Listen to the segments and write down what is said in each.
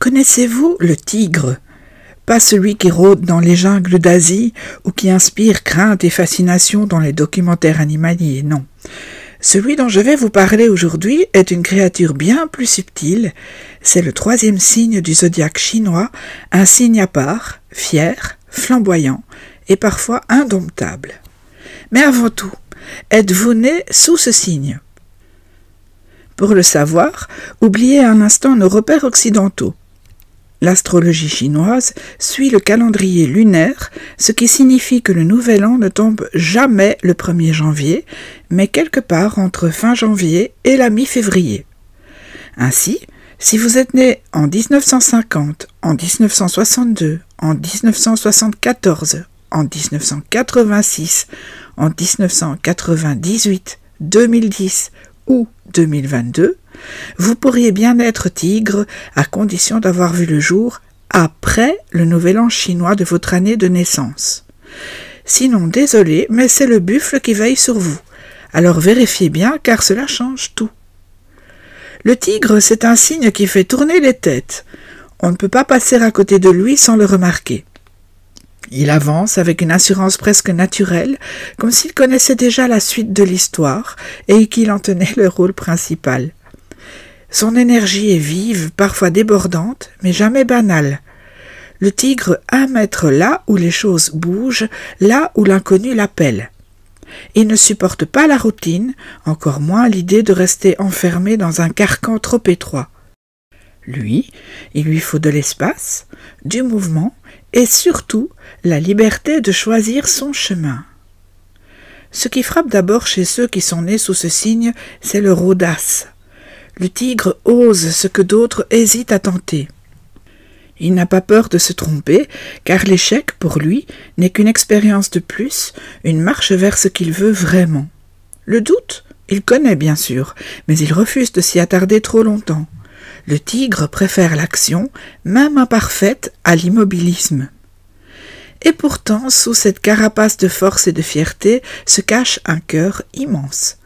Connaissez-vous le tigre? Pas celui qui rôde dans les jungles d'Asie ou qui inspire crainte et fascination dans les documentaires animaliers, non. Celui dont je vais vous parler aujourd'hui est une créature bien plus subtile. C'est le 3e signe du zodiaque chinois, un signe à part, fier, flamboyant et parfois indomptable. Mais avant tout, êtes-vous né sous ce signe? Pour le savoir, oubliez un instant nos repères occidentaux. L'astrologie chinoise suit le calendrier lunaire, ce qui signifie que le nouvel an ne tombe jamais le 1er janvier, mais quelque part entre fin janvier et la mi-février. Ainsi, si vous êtes né en 1950, en 1962, en 1974, en 1986, en 1998, 2010 ou 2022, vous pourriez bien être tigre à condition d'avoir vu le jour après le nouvel an chinois de votre année de naissance. Sinon, désolé, mais c'est le buffle qui veille sur vous. Alors vérifiez bien car cela change tout. Le tigre, c'est un signe qui fait tourner les têtes. On ne peut pas passer à côté de lui sans le remarquer. Il avance avec une assurance presque naturelle, comme s'il connaissait déjà la suite de l'histoire et qu'il en tenait le rôle principal. Son énergie est vive, parfois débordante, mais jamais banale. Le tigre aime être là où les choses bougent, là où l'inconnu l'appelle. Il ne supporte pas la routine, encore moins l'idée de rester enfermé dans un carcan trop étroit. Lui, il lui faut de l'espace, du mouvement et surtout la liberté de choisir son chemin. Ce qui frappe d'abord chez ceux qui sont nés sous ce signe, c'est leur audace. Le tigre ose ce que d'autres hésitent à tenter. Il n'a pas peur de se tromper, car l'échec, pour lui, n'est qu'une expérience de plus, une marche vers ce qu'il veut vraiment. Le doute, il connaît bien sûr, mais il refuse de s'y attarder trop longtemps. Le tigre préfère l'action, même imparfaite, à l'immobilisme. Et pourtant, sous cette carapace de force et de fierté, se cache un cœur immense.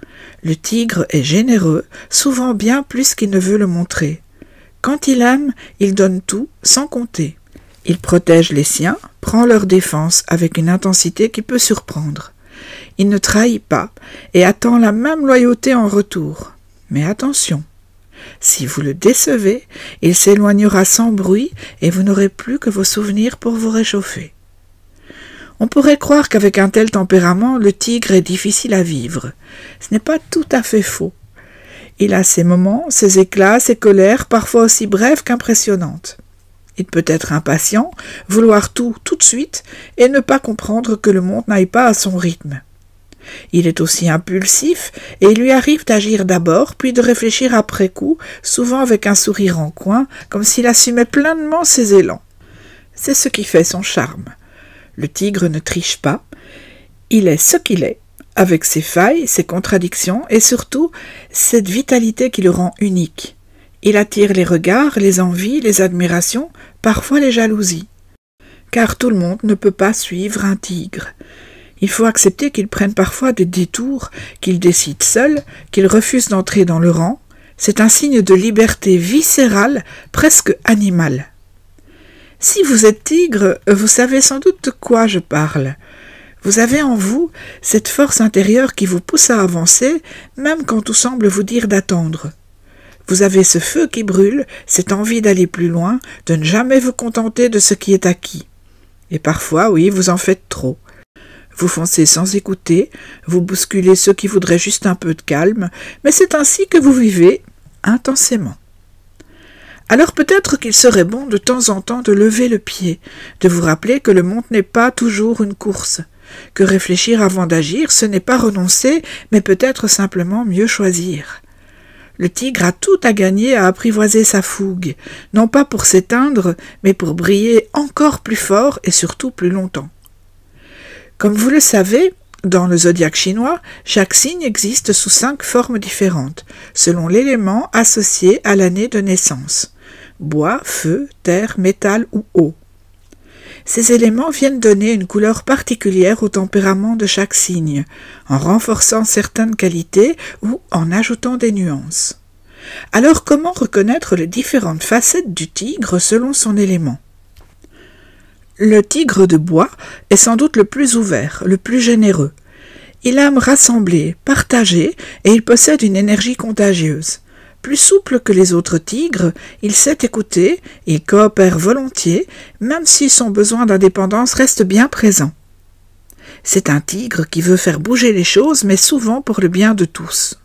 Le tigre est généreux, souvent bien plus qu'il ne veut le montrer. Quand il aime, il donne tout, sans compter. Il protège les siens, prend leur défense avec une intensité qui peut surprendre. Il ne trahit pas et attend la même loyauté en retour. Mais attention, si vous le décevez, il s'éloignera sans bruit et vous n'aurez plus que vos souvenirs pour vous réchauffer. On pourrait croire qu'avec un tel tempérament, le tigre est difficile à vivre. Ce n'est pas tout à fait faux. Il a ses moments, ses éclats, ses colères, parfois aussi brèves qu'impressionnantes. Il peut être impatient, vouloir tout de suite et ne pas comprendre que le monde n'aille pas à son rythme. Il est aussi impulsif et il lui arrive d'agir d'abord puis de réfléchir après coup, souvent avec un sourire en coin, comme s'il assumait pleinement ses élans. C'est ce qui fait son charme. Le tigre ne triche pas, il est ce qu'il est, avec ses failles, ses contradictions et surtout cette vitalité qui le rend unique. Il attire les regards, les envies, les admirations, parfois les jalousies. Car tout le monde ne peut pas suivre un tigre. Il faut accepter qu'il prenne parfois des détours, qu'il décide seul, qu'il refuse d'entrer dans le rang. C'est un signe de liberté viscérale, presque animale. Si vous êtes tigre, vous savez sans doute de quoi je parle. Vous avez en vous cette force intérieure qui vous pousse à avancer, même quand tout semble vous dire d'attendre. Vous avez ce feu qui brûle, cette envie d'aller plus loin, de ne jamais vous contenter de ce qui est acquis. Et parfois, oui, vous en faites trop. Vous foncez sans écouter, vous bousculez ceux qui voudraient juste un peu de calme, mais c'est ainsi que vous vivez intensément. Alors peut-être qu'il serait bon de temps en temps de lever le pied, de vous rappeler que le monde n'est pas toujours une course, que réfléchir avant d'agir, ce n'est pas renoncer, mais peut-être simplement mieux choisir. Le tigre a tout à gagner à apprivoiser sa fougue, non pas pour s'éteindre, mais pour briller encore plus fort et surtout plus longtemps. Comme vous le savez, dans le zodiaque chinois, chaque signe existe sous 5 formes différentes, selon l'élément associé à l'année de naissance. Bois, feu, terre, métal ou eau. Ces éléments viennent donner une couleur particulière au tempérament de chaque signe, en renforçant certaines qualités ou en ajoutant des nuances. Alors comment reconnaître les différentes facettes du tigre selon son élément? Le tigre de bois est sans doute le plus ouvert, le plus généreux. Il aime rassembler, partager et il possède une énergie contagieuse. Plus souple que les autres tigres, il sait écouter, il coopère volontiers, même si son besoin d'indépendance reste bien présent. C'est un tigre qui veut faire bouger les choses, mais souvent pour le bien de tous.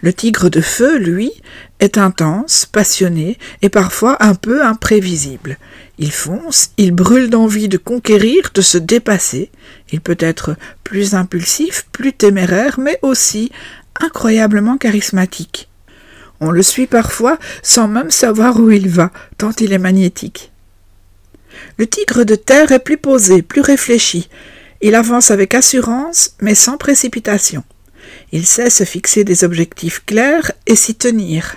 Le tigre de feu, lui, est intense, passionné et parfois un peu imprévisible. Il fonce, il brûle d'envie de conquérir, de se dépasser. Il peut être plus impulsif, plus téméraire, mais aussi incroyablement charismatique. On le suit parfois sans même savoir où il va, tant il est magnétique. Le tigre de terre est plus posé, plus réfléchi. Il avance avec assurance, mais sans précipitation. Il sait se fixer des objectifs clairs et s'y tenir.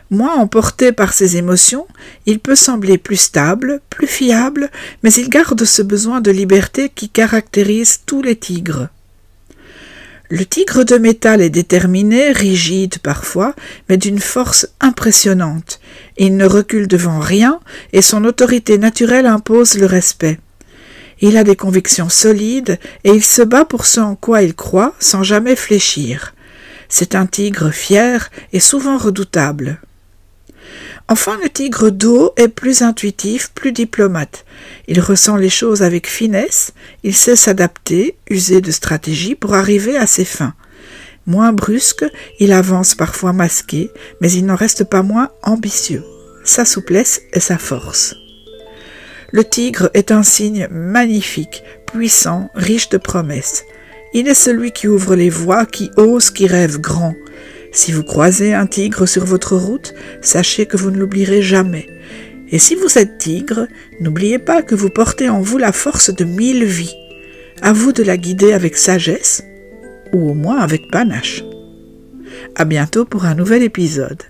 Moins emporté par ses émotions, il peut sembler plus stable, plus fiable, mais il garde ce besoin de liberté qui caractérise tous les tigres. Le tigre de métal est déterminé, rigide parfois, mais d'une force impressionnante. Il ne recule devant rien et son autorité naturelle impose le respect. Il a des convictions solides et il se bat pour ce en quoi il croit sans jamais fléchir. C'est un tigre fier et souvent redoutable. Enfin, le tigre d'eau est plus intuitif, plus diplomate. Il ressent les choses avec finesse, il sait s'adapter, user de stratégie pour arriver à ses fins. Moins brusque, il avance parfois masqué, mais il n'en reste pas moins ambitieux. Sa souplesse est sa force. Le tigre est un signe magnifique, puissant, riche de promesses. Il est celui qui ouvre les voies, qui ose, qui rêve grand. Si vous croisez un tigre sur votre route, sachez que vous ne l'oublierez jamais. Et si vous êtes tigre, n'oubliez pas que vous portez en vous la force de 1000 vies. À vous de la guider avec sagesse, ou au moins avec panache. À bientôt pour un nouvel épisode.